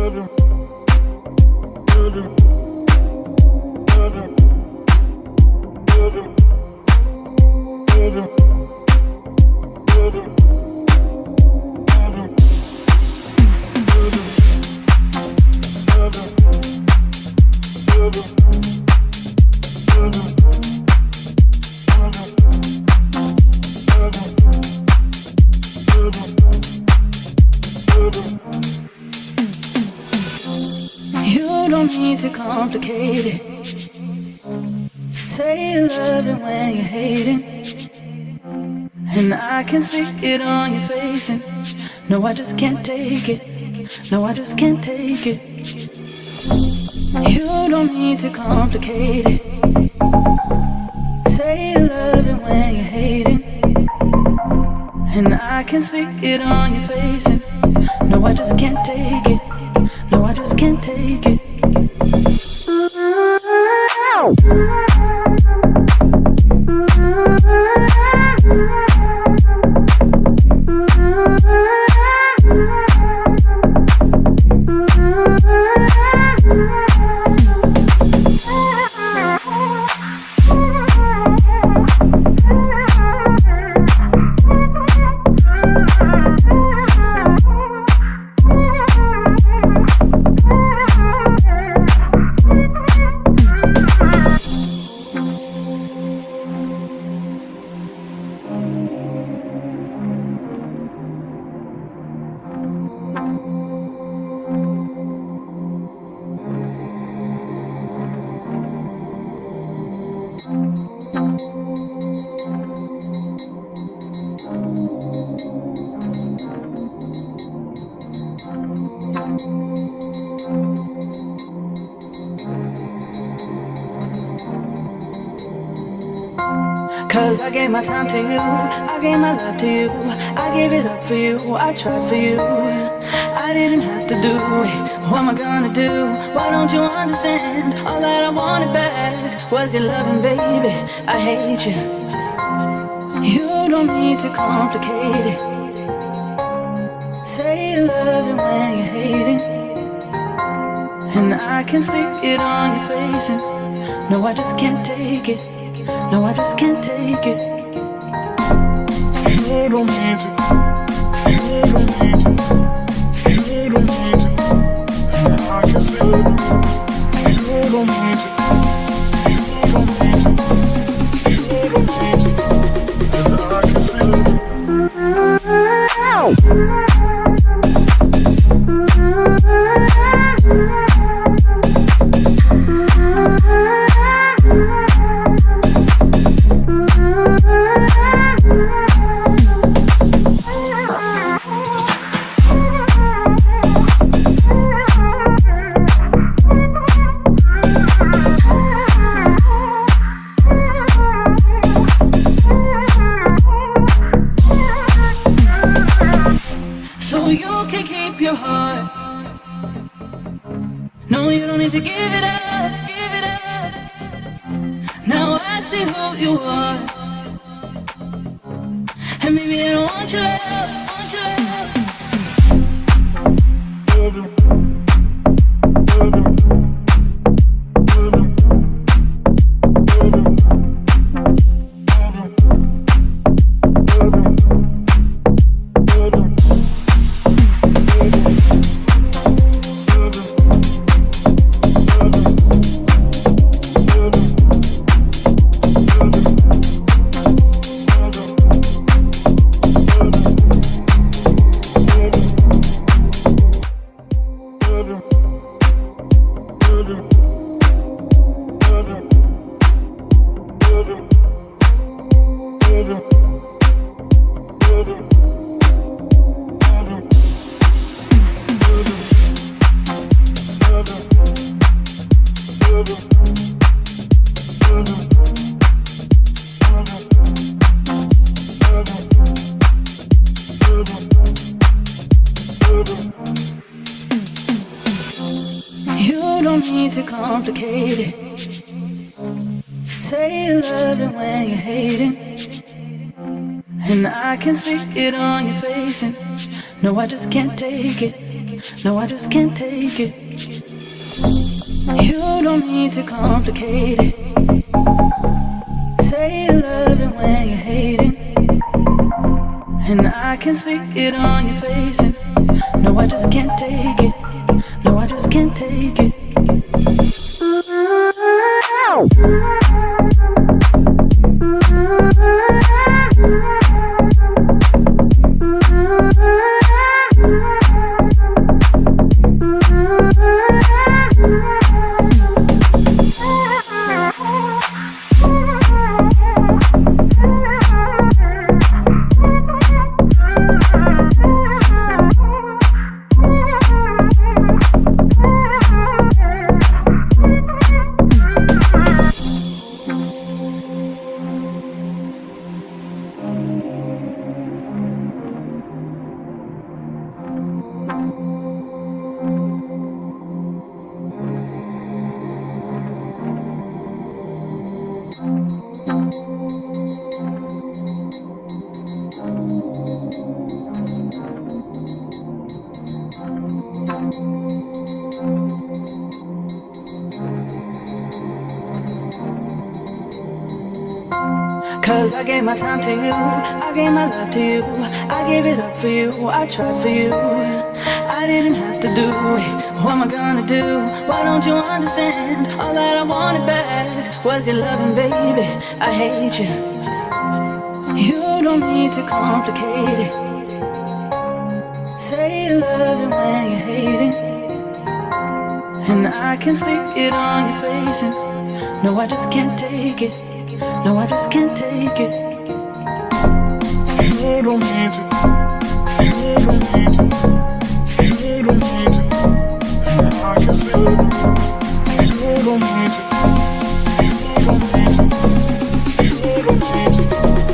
You don't need to complicate it. Say you love it when you're hating, and I can see it on your face. And no, I just can't take it. No, I just can't take it. You don't need to complicate it. Say you love it when you're hating, and I can see it on your face. And no, I just can't take it. No, I just can't take it. Cause I gave my time to you, I gave my love to you, I gave it up for you, I tried for you. I didn't have to do it, what am I gonna do? Why don't you understand? All that I wanted back was your loving, baby. I hate you. You don't need to complicate it. Say you love it when you're hating, and I can see it on your face. And no, I just can't take it. No, I just can't take it. You don't need to. You don't need to. You don't need to. And I can see it. You don't need to. You don't need to. You don't need to. And I can see it. Your heart. No, you don't need to give it up, give it up. Now I see who you are, and maybe I don't want your love, want your love. You don't need to complicate it. Say you love it when you're hating, and I can see it on your face. And no, I just can't take it. No, I just can't take it. You don't need to complicate it. Say you love it when you're hating, and I can see it on your face. And no, I just can't take it. No, I just can't take it. Cause I gave my time to you, I gave my love to you, I gave it up for you, I tried for you. I didn't have to do it, what am I gonna do? Why don't you understand? All that I wanted back was your loving, baby. I hate you. You don't need to complicate it. Say you love it when you're hating, and I can see it on your face. And no, I just can't take it. No, I just can't take it. You don't need to. You don't need to. You don't need to. And I can see it. You don't need to. You don't need to.